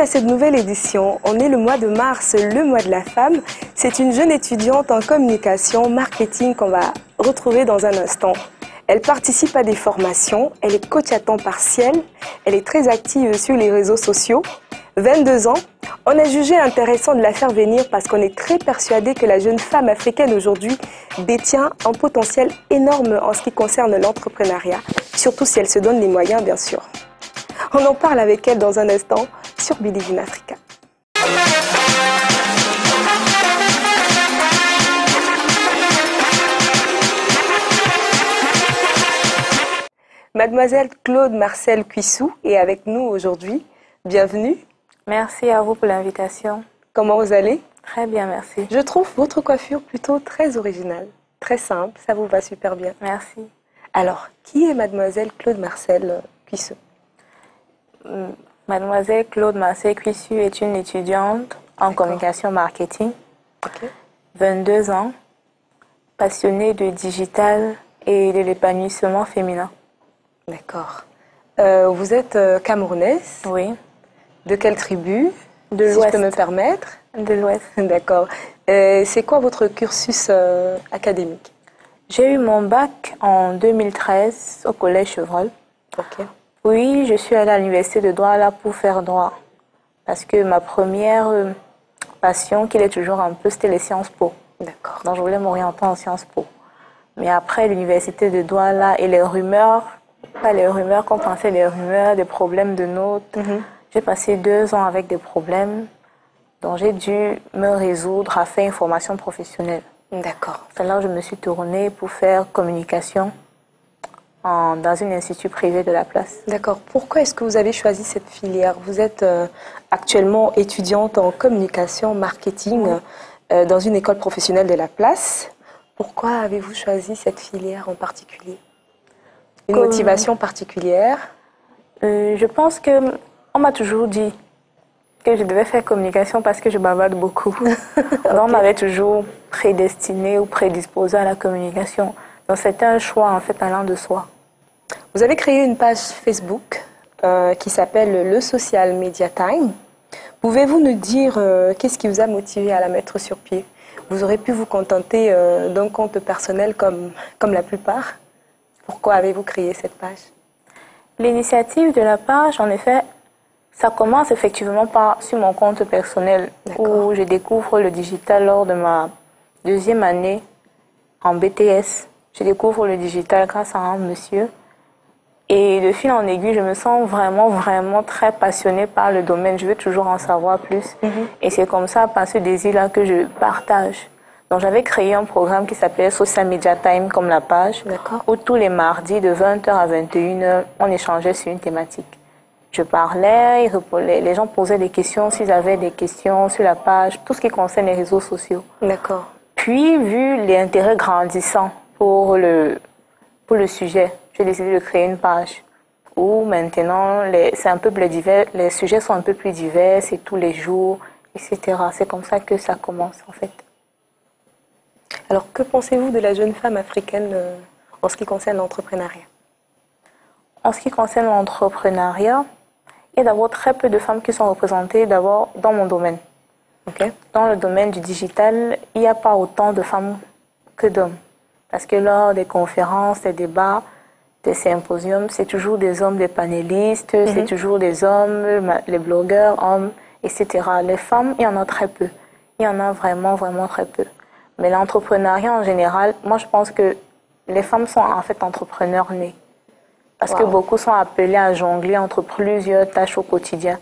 à cette nouvelle édition. On est le mois de mars, le mois de la femme. C'est une jeune étudiante en communication, marketing qu'on va retrouver dans un instant. Elle participe à des formations, elle est coach à temps partiel, elle est très active sur les réseaux sociaux. 22 ans, on a jugé intéressant de la faire venir parce qu'on est très persuadé que la jeune femme africaine aujourd'hui détient un potentiel énorme en ce qui concerne l'entrepreneuriat, surtout si elle se donne les moyens, bien sûr. On en parle avec elle dans un instant sur Believe in Africa. Mademoiselle Claude Marcel Cuissou est avec nous aujourd'hui. Bienvenue. Merci à vous pour l'invitation. Comment vous allez? Très bien, merci. Je trouve votre coiffure plutôt très originale, très simple, ça vous va super bien. Merci. Alors, qui est Mademoiselle Claude Marcel Cuissou? Mademoiselle Claude Marcel Cuissou est une étudiante en communication marketing, 22 ans, passionnée de digital et de l'épanouissement féminin. D'accord. Vous êtes camerounaise? Oui. De quelle tribu? De si l'Ouest. je peux me permettre? De l'Ouest. D'accord. C'est quoi votre cursus académique? J'ai eu mon bac en 2013 au collège Chevreul. Ok. Oui, je suis allée à l'université de droit là pour faire droit. Parce que ma première passion, qui est toujours un peu, c'était les Sciences Po. D'accord. Donc je voulais m'orienter en Sciences Po. Mais après l'université de droit là et les rumeurs, pas les rumeurs qu'on pensait, les rumeurs, des problèmes de notes. J'ai passé 2 ans avec des problèmes. Donc j'ai dû me résoudre à faire une formation professionnelle. D'accord. C'est là où je me suis tournée pour faire communication dans un institut privé de la place. D'accord. Pourquoi est-ce que vous avez choisi cette filière? Vous êtes actuellement étudiante en communication, marketing dans une école professionnelle de la place. Pourquoi avez-vous choisi cette filière en particulier? Une motivation particulière? Je pense que on m'a toujours dit que je devais faire communication parce que je bavarde beaucoup. Alors on m'avait toujours prédestinée ou prédisposée à la communication. Donc c'était un choix en fait allant de soi. Vous avez créé une page Facebook qui s'appelle le Social Media Time. Pouvez-vous nous dire qu'est-ce qui vous a motivé à la mettre sur pied? Vous aurez pu vous contenter d'un compte personnel comme la plupart. Pourquoi avez-vous créé cette page? L'initiative de la page, en effet, ça commence effectivement sur mon compte personnel où je découvre le digital lors de ma 2e année en BTS. Je découvre le digital grâce à un monsieur. Et de fil en aiguille, je me sens vraiment très passionnée par le domaine. Je veux toujours en savoir plus. Et c'est comme ça, par ce désir-là, que je partage. Donc j'avais créé un programme qui s'appelait Social Media Time, comme la page, où tous les mardis, de 20h à 21h, on échangeait sur une thématique. Je parlais, les gens posaient des questions, s'ils avaient des questions sur la page, tout ce qui concerne les réseaux sociaux. D'accord. Puis, vu l'intérêt grandissant pour le sujet, j'ai décidé de créer une page où maintenant, c'est un peu plus divers, les sujets sont un peu plus divers, c'est tous les jours, etc. C'est comme ça que ça commence, en fait. Alors, que pensez-vous de la jeune femme africaine en ce qui concerne l'entrepreneuriat? En ce qui concerne l'entrepreneuriat, il y a d'abord très peu de femmes qui sont représentées d'abord dans mon domaine. Dans le domaine du digital, il n'y a pas autant de femmes que d'hommes. Parce que lors des conférences, des débats, des symposiums, c'est toujours des hommes, des panélistes, c'est toujours des hommes, les blogueurs, hommes, etc. Les femmes, il y en a très peu. Il y en a vraiment très peu. Mais l'entrepreneuriat en général, moi je pense que les femmes sont en fait entrepreneurs nées. Parce que beaucoup sont appelées à jongler entre plusieurs tâches au quotidien.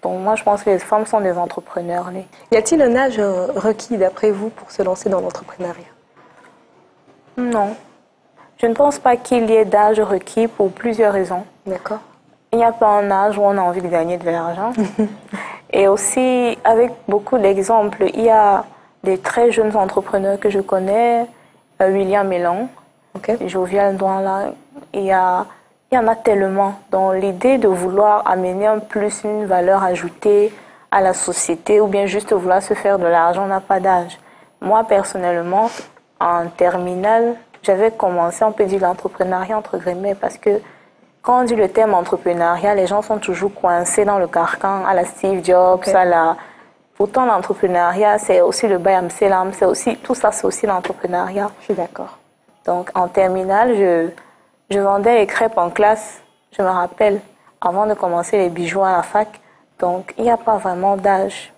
Donc moi je pense que les femmes sont des entrepreneurs nées. Y a-t-il un âge requis d'après vous pour se lancer dans l'entrepreneuriat? Non. Je ne pense pas qu'il y ait d'âge requis pour plusieurs raisons. D'accord. Il n'y a pas un âge où on a envie de gagner de l'argent. Et aussi, avec beaucoup d'exemples, il y a des très jeunes entrepreneurs que je connais, William Elan, Jovial Douala, il y en a tellement. Donc l'idée de vouloir amener un plus, une valeur ajoutée à la société ou bien juste vouloir se faire de l'argent n'a pas d'âge. Moi, personnellement, en terminale, j'avais commencé, on peut dire, l'entrepreneuriat entre guillemets parce que Quand on dit le terme entrepreneuriat, les gens sont toujours coincés dans le carcan à la Steve Jobs, à la... Pourtant, l'entrepreneuriat, c'est aussi le Bayam Selam, c'est aussi... Tout ça, c'est aussi l'entrepreneuriat. Je suis d'accord. Donc, en terminale, je vendais les crêpes en classe, je me rappelle, avant de commencer les bijoux à la fac. Donc, il n'y a pas vraiment d'âge.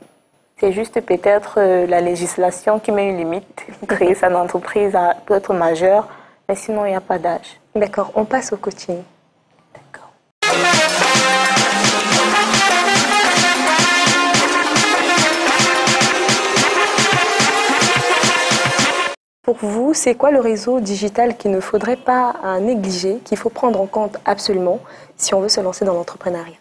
C'est juste peut-être la législation qui met une limite. Créer sa entreprise peut être majeur, mais sinon, il n'y a pas d'âge. D'accord, on passe au coaching. D'accord. Pour vous, c'est quoi le réseau digital qu'il ne faudrait pas négliger, qu'il faut prendre en compte absolument si on veut se lancer dans l'entrepreneuriat?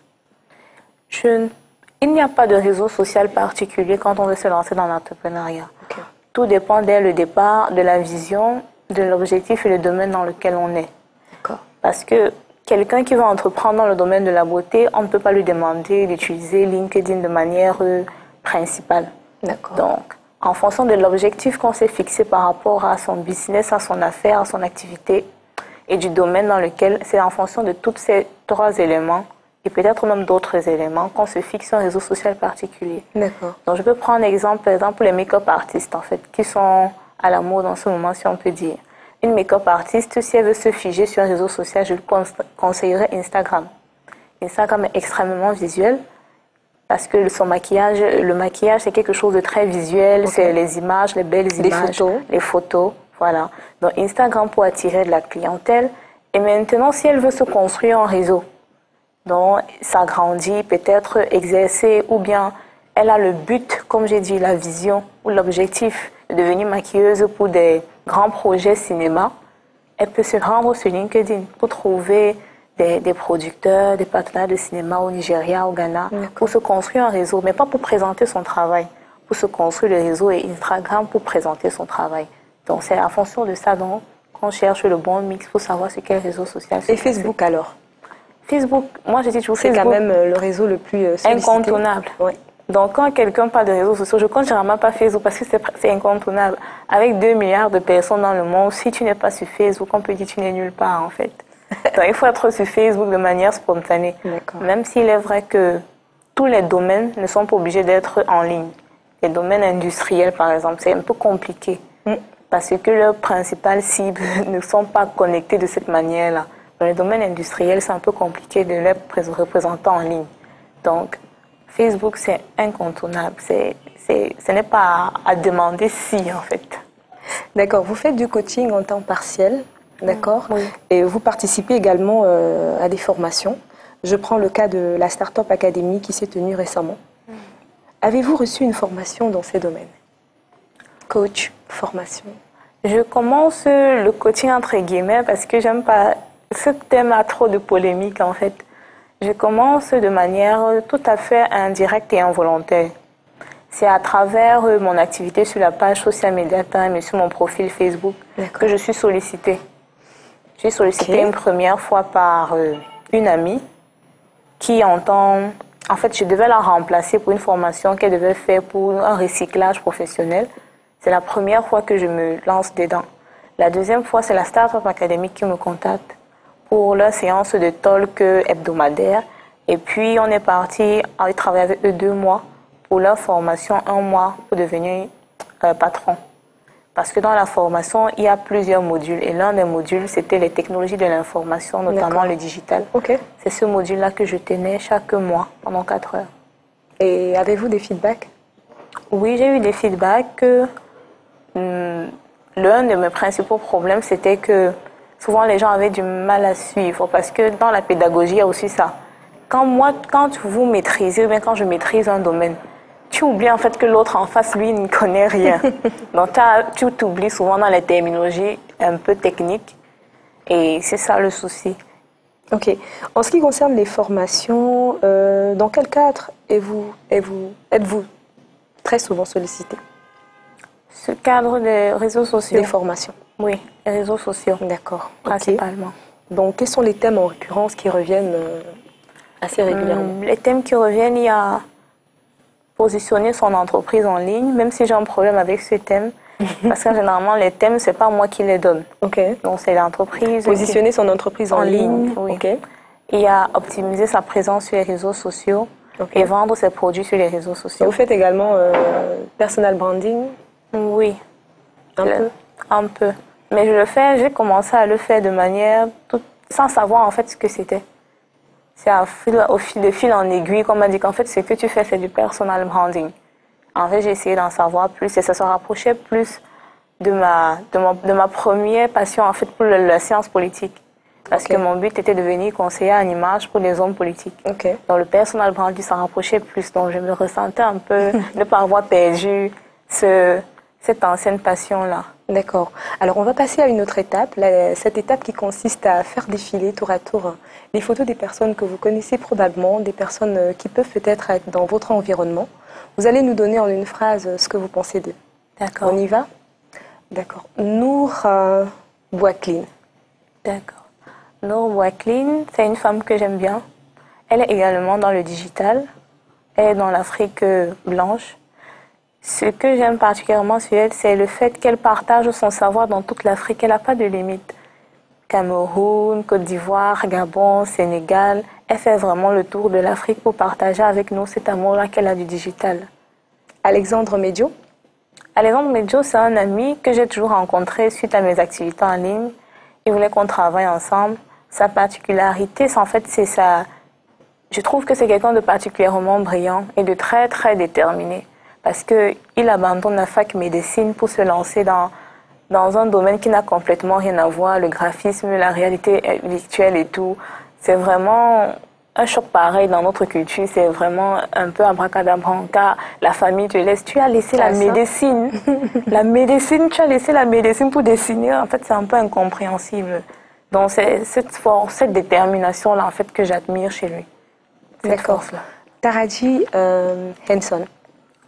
Il n'y a pas de réseau social particulier quand on veut se lancer dans l'entrepreneuriat. Okay. Tout dépend dès le départ de la vision, de l'objectif et le domaine dans lequel on est. Parce que quelqu'un qui va entreprendre dans le domaine de la beauté, on ne peut pas lui demander d'utiliser LinkedIn de manière principale. Donc, en fonction de l'objectif qu'on s'est fixé par rapport à son business, à son affaire, à son activité et du domaine dans lequel, c'est en fonction de tous ces 3 éléments et peut-être même d'autres éléments qu'on se fixe un réseau social particulier. Donc, je peux prendre exemple, par exemple, les make-up artistes, en fait, qui sont à la mode en ce moment, si on peut dire. Une make-up artiste, si elle veut se figer sur un réseau social, je lui conseillerais Instagram. Instagram est extrêmement visuel parce que le maquillage, c'est quelque chose de très visuel. C'est les images, les belles images, les photos. Voilà. Donc, Instagram pour attirer de la clientèle. Et maintenant, si elle veut se construire un réseau, donc s'agrandir, peut-être exercer, ou bien elle a le but, comme j'ai dit, la vision ou l'objectif de devenir maquilleuse pour des grands projets cinéma, elle peut se rendre sur LinkedIn pour trouver des producteurs, des partenaires de cinéma au Nigeria, au Ghana, pour se construire un réseau, mais pas pour présenter son travail, pour se construire le réseau et Instagram pour présenter son travail. Donc c'est en fonction de ça qu'on cherche le bon mix pour savoir sur quel réseau social. Et Facebook alors? Facebook, moi je dis toujours Facebook. C'est quand même le réseau le plus sollicité. Incontournable. Oui. Donc quand quelqu'un parle de réseaux sociaux, je ne compte généralement pas Facebook parce que c'est incontournable. Avec 2 milliards de personnes dans le monde, si tu n'es pas sur Facebook, on peut dire que tu n'es nulle part en fait. Donc il faut être sur Facebook de manière spontanée. Même s'il est vrai que tous les domaines ne sont pas obligés d'être en ligne. Les domaines industriels par exemple, c'est un peu compliqué. Parce que leurs principales cibles ne sont pas connectées de cette manière-là. Dans les domaines industriels, c'est un peu compliqué de les représenter en ligne. Donc, Facebook, c'est incontournable. Ce n'est pas à demander si, en fait. D'accord. Vous faites du coaching en temps partiel, d'accord? Oui. Et vous participez également à des formations. Je prends le cas de la Startup Academy qui s'est tenue récemment. Avez-vous reçu une formation dans ces domaines? Coach, formation. Je commence le coaching entre guillemets parce que j'aime pas... Ce thème a trop de polémique, en fait. Je commence de manière tout à fait indirecte et involontaire. C'est à travers mon activité sur la page Social Media Time et sur mon profil Facebook que je suis sollicitée. Je suis sollicitée une première fois par une amie qui entend... En fait, je devais la remplacer pour une formation qu'elle devait faire pour un recyclage professionnel. C'est la première fois que je me lance dedans. La deuxième fois, c'est la Startup Academy qui me contacte pour leur séance de talk hebdomadaire. Et puis, on est parti travailler avec eux 2 mois pour leur formation, 1 mois pour devenir patron. Parce que dans la formation, il y a plusieurs modules. Et l'un des modules, c'était les technologies de l'information, notamment le digital. C'est ce module-là que je tenais chaque mois pendant 4 heures. Et avez-vous des feedbacks? Oui, j'ai eu des feedbacks. L'un de mes principaux problèmes, c'était que souvent les gens avaient du mal à suivre. Parce que dans la pédagogie, il y a aussi ça. Quand vous maîtrisez, ou bien quand je maîtrise un domaine, tu oublies en fait que l'autre en face, lui, ne connaît rien. Donc tu t'oublies souvent dans les terminologies un peu techniques. Et c'est ça le souci. Ok. En ce qui concerne les formations, dans quel cadre êtes-vous très souvent sollicité? Ce cadre des réseaux sociaux. Des formations. Oui, les réseaux sociaux. D'accord. Principalement. Donc, quels sont les thèmes en récurrence qui reviennent assez régulièrement? Les thèmes qui reviennent, il y a positionner son entreprise en ligne, même si j'ai un problème avec ce thème. Parce que généralement, les thèmes, ce n'est pas moi qui les donne. Donc, c'est l'entreprise. Positionner son entreprise en ligne. Oui. Il y a optimiser sa présence sur les réseaux sociaux et vendre ses produits sur les réseaux sociaux. Et vous faites également personal branding? Oui. Un peu? Un peu. Mais j'ai commencé à le faire de manière sans savoir en fait ce que c'était. C'est de fil en aiguille qu'on m'a dit qu'en fait ce que tu fais c'est du personal branding. En fait j'ai essayé d'en savoir plus et ça se rapprochait plus de ma première passion en fait pour la science politique. Parce que mon but était de devenir conseillère en image pour les hommes politiques. Donc le personal branding s'en rapprochait plus. Donc je me ressentais un peu de ne pas avoir perdu cette ancienne passion-là. D'accord. Alors on va passer à une autre étape, cette étape qui consiste à faire défiler tour à tour les photos des personnes que vous connaissez probablement, des personnes qui peuvent peut-être être dans votre environnement. Vous allez nous donner en une phrase ce que vous pensez d'eux. D'accord. On y va? D'accord. Nour Bouaklin. D'accord. Nour Bouaklin, c'est une femme que j'aime bien. Elle est également dans le digital. Elle est dans l'Afrique blanche. Ce que j'aime particulièrement sur elle, c'est le fait qu'elle partage son savoir dans toute l'Afrique. Elle n'a pas de limite. Cameroun, Côte d'Ivoire, Gabon, Sénégal. Elle fait vraiment le tour de l'Afrique pour partager avec nous cet amour-là qu'elle a du digital. Alexandre Médio. Alexandre Médio, c'est un ami que j'ai toujours rencontré suite à mes activités en ligne. Il voulait qu'on travaille ensemble. Sa particularité, en fait, c'est ça. Je trouve que c'est quelqu'un de particulièrement brillant et de très, très déterminé. Parce qu'il abandonne la fac médecine pour se lancer dans un domaine qui n'a complètement rien à voir, le graphisme, la réalité virtuelle et tout. C'est vraiment un choc pareil dans notre culture, c'est vraiment un peu abracadabranca. La famille te laisse, tu as laissé la médecine. La médecine, tu as laissé la médecine pour dessiner. En fait, c'est un peu incompréhensible. Donc, c'est cette force, cette détermination-là, en fait, que j'admire chez lui. D'accord. Taraji Henson.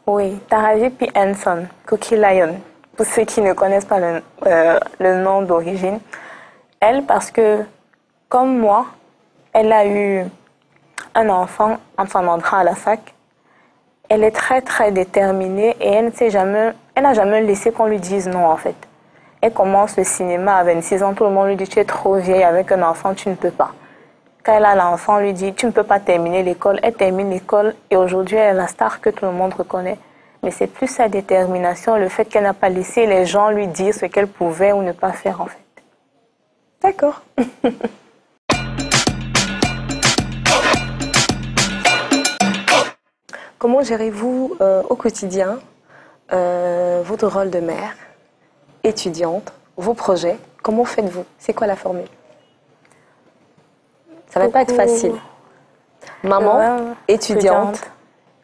Oui, Taraji P. Henson, Cookie Lion, pour ceux qui ne connaissent pas le nom d'origine. Elle, parce que, comme moi, elle a eu un enfant en son entrant à la fac. Elle est très, très déterminée et elle n'a jamais laissé qu'on lui dise non, en fait. Elle commence le cinéma à 26 ans, tout le monde lui dit « Tu es trop vieille avec un enfant, tu ne peux pas ». Quand elle a l'enfant, on lui dit « Tu ne peux pas terminer l'école ». Elle termine l'école et aujourd'hui, elle est la star que tout le monde reconnaît. Mais c'est plus sa détermination, le fait qu'elle n'a pas laissé les gens lui dire ce qu'elle pouvait ou ne pas faire, en fait. D'accord. Comment gérez-vous au quotidien votre rôle de mère, étudiante, vos projets? Comment faites-vous? C'est quoi la formule? Ça ne va pas être facile. Maman, étudiante,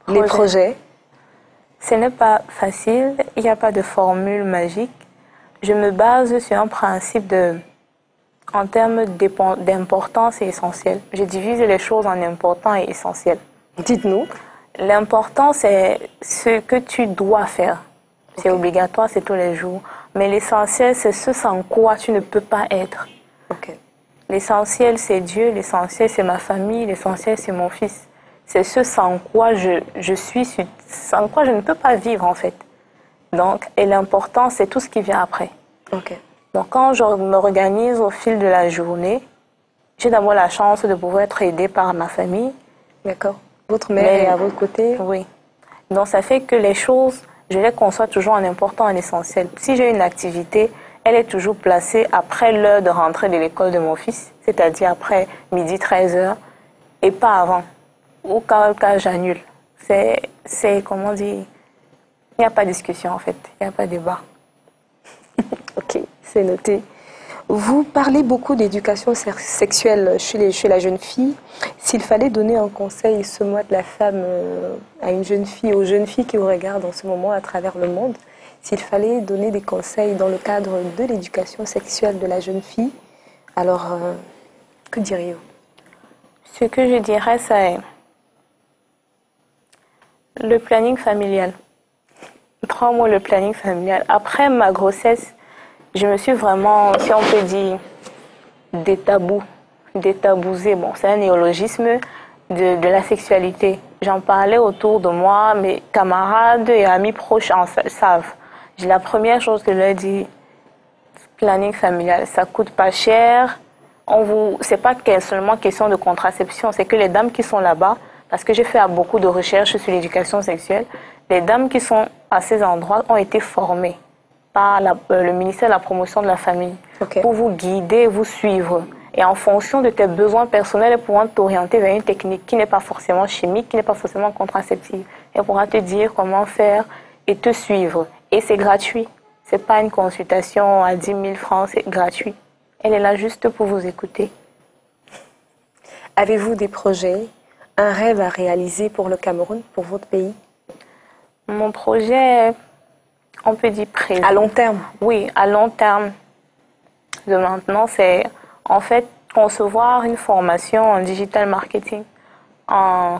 les projets. Ce n'est pas facile, il n'y a pas de formule magique. Je me base sur un principe en termes d'importance et essentiel. Je divise les choses en important et essentiel. Dites-nous. L'important, c'est ce que tu dois faire. C'est obligatoire, c'est tous les jours. Mais l'essentiel, c'est ce sans quoi tu ne peux pas être. L'essentiel, c'est Dieu. L'essentiel, c'est ma famille. L'essentiel, c'est mon fils. C'est ce sans quoi sans quoi je ne peux pas vivre, en fait. Donc, et l'important, c'est tout ce qui vient après. Donc, quand je me organise au fil de la journée, j'ai d'abord la chance de pouvoir être aidée par ma famille. D'accord. Votre mère est à votre côté? Oui. Donc, ça fait que les choses, je les conçois toujours en important, en essentiel. Si j'ai une activité, elle est toujours placée après l'heure de rentrée de l'école de mon fils, c'est-à-dire après midi 13h, et pas avant. Au cas j'annule. C'est, comment dire, il n'y a pas de discussion en fait, il n'y a pas de débat. Ok, c'est noté. Vous parlez beaucoup d'éducation sexuelle chez la jeune fille. S'il fallait donner un conseil ce mois de la femme à une jeune fille, aux jeunes filles qui vous regardent en ce moment à travers le monde, s'il fallait donner des conseils dans le cadre de l'éducation sexuelle de la jeune fille, alors que diriez-vous? Ce que je dirais, c'est le planning familial. 3 mots, le planning familial. Après ma grossesse, je me suis vraiment, si on peut dire, détabousée. Bon, c'est un néologisme de la sexualité. J'en parlais autour de moi, mes camarades et amis proches en savent. La première chose que je leur dis, planning familial, ça coûte pas cher. c'est pas seulement question de contraception, c'est que les dames qui sont là-bas, parce que j'ai fait beaucoup de recherches sur l'éducation sexuelle, les dames qui sont à ces endroits ont été formées par le ministère de la Promotion de la Famille pour vous guider, vous suivre. Et en fonction de tes besoins personnels, elles pourront t'orienter vers une technique qui n'est pas forcément chimique, qui n'est pas forcément contraceptive. Elle pourra te dire comment faire et te suivre. Et c'est gratuit. Ce n'est pas une consultation à 10 000 francs, c'est gratuit. Elle est là juste pour vous écouter. Avez-vous des projets, un rêve à réaliser pour le Cameroun, pour votre pays? Mon projet, on peut dire présent. À long terme? Oui, à long terme. De maintenant, c'est en fait concevoir une formation en digital marketing, en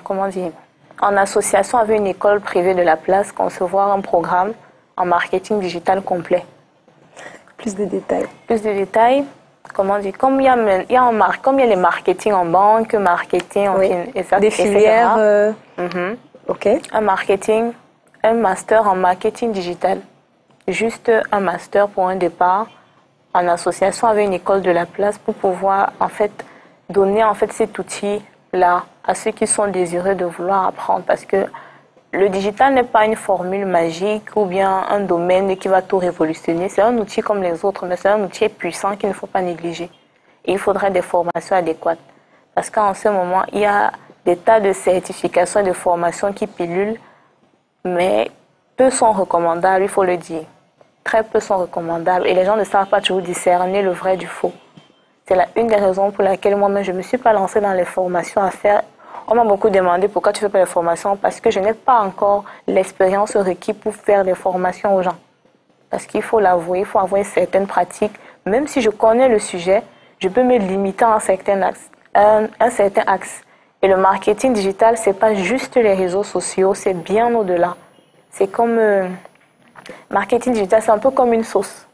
association avec une école privée de la place, concevoir un programme en marketing digital complet. Plus de détails. Plus de détails. Comme il y a les marketing en banque, marketing en des filières. Ok. Un master en marketing digital. Juste un master pour un départ en association avec une école de la place pour pouvoir donner cet outil-là à ceux qui sont désireux de vouloir apprendre, parce que le digital n'est pas une formule magique ou bien un domaine qui va tout révolutionner. C'est un outil comme les autres, mais c'est un outil puissant qu'il ne faut pas négliger. Et il faudrait des formations adéquates. Parce qu'en ce moment, il y a des tas de certifications et de formations qui pilulent, mais peu sont recommandables, il faut le dire. Très peu sont recommandables. Et les gens ne savent pas toujours discerner le vrai du faux. C'est une des raisons pour laquelle moi-même, je ne me suis pas lancée dans les formations à faire. On m'a beaucoup demandé pourquoi tu ne fais pas les formations, parce que je n'ai pas encore l'expérience requise pour faire des formations aux gens. Parce qu'il faut l'avouer, il faut avoir une certaine pratique. Même si je connais le sujet, je peux me limiter à un certain axe. Et le marketing digital, ce n'est pas juste les réseaux sociaux, c'est bien au-delà. C'est comme... marketing digital, c'est un peu comme une sauce.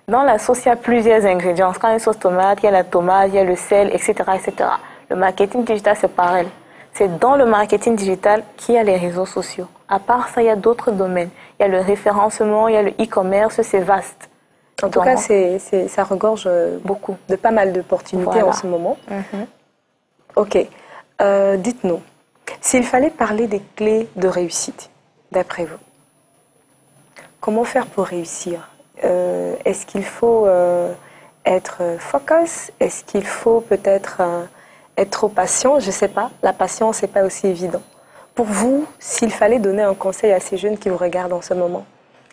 Dans la sauce, il y a plusieurs ingrédients. Quand il y a une sauce tomate, il y a la tomate, il y a le sel, etc., etc. Le marketing digital, c'est pareil. C'est dans le marketing digital qu'il y a les réseaux sociaux. À part ça, il y a d'autres domaines. Il y a le référencement, il y a le e-commerce, c'est vaste. En tout cas, ça regorge beaucoup de pas mal d'opportunités en ce moment. Ok. Dites-nous, s'il fallait parler des clés de réussite, d'après vous, comment faire pour réussir? Est-ce qu'il faut être focus? Est-ce qu'il faut peut-être être trop patient? Je ne sais pas. La patience n'est pas aussi évident. Pour vous, s'il fallait donner un conseil à ces jeunes qui vous regardent en ce moment,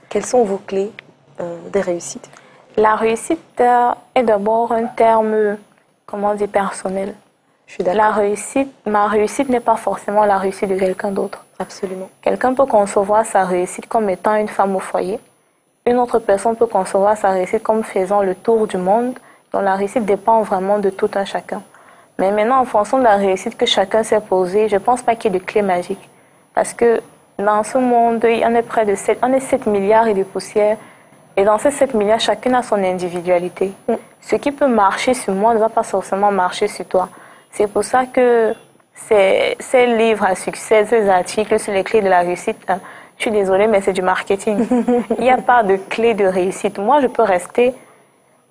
quelles sont vos clés de réussite? La réussite est d'abord un terme, personnel. Je suis d'accord. Ma réussite n'est pas forcément la réussite de quelqu'un d'autre. Absolument. Quelqu'un peut concevoir sa réussite comme étant une femme au foyer. Une autre personne peut concevoir sa réussite comme faisant le tour du monde. Donc la réussite dépend vraiment de tout un chacun. Mais maintenant, en fonction de la réussite que chacun s'est posée, je ne pense pas qu'il y ait de clé magique. Parce que dans ce monde, il y en a près de 7 milliards et de poussières. Et dans ces 7 milliards, chacun a son individualité. Ce qui peut marcher sur moi ne va pas forcément marcher sur toi. C'est pour ça que ces livres à succès, ces articles sur les clés de la réussite, je suis désolée, mais c'est du marketing. Il n'y a pas de clé de réussite. Moi, je peux rester...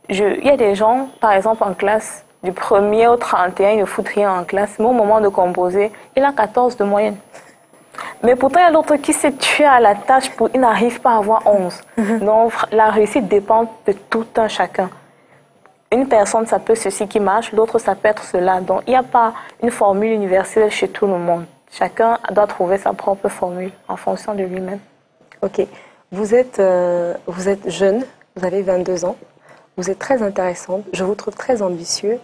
Il y a des gens, par exemple, en classe, du 1er au 31, il ne fout rien en classe, mais au moment de composer, il a 14 de moyenne. Mais pourtant, il y a d'autres qui se tuent à la tâche, ils n'arrivent pas à avoir 11. Donc, la réussite dépend de tout un chacun. Une personne, ça peut ceci qui marche, l'autre, ça peut être cela. Donc, il n'y a pas une formule universelle chez tout le monde. Chacun doit trouver sa propre formule en fonction de lui-même. Ok. Vous êtes jeune, vous avez 22 ans. Vous êtes très intéressante. Je vous trouve très ambitieuse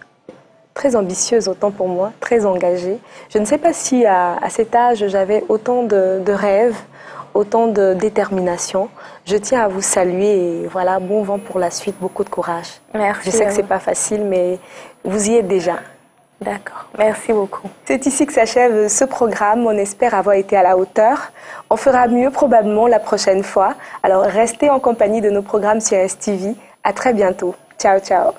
autant pour moi, très engagée. Je ne sais pas si à cet âge, j'avais autant de rêves, autant de détermination. Je tiens à vous saluer et voilà, bon vent pour la suite, beaucoup de courage. Merci. Je sais que ce n'est pas facile, mais vous y êtes déjà. D'accord, merci beaucoup. C'est ici que s'achève ce programme. On espère avoir été à la hauteur. On fera mieux probablement la prochaine fois. Alors restez en compagnie de nos programmes sur STV. À très bientôt. Ciao, ciao.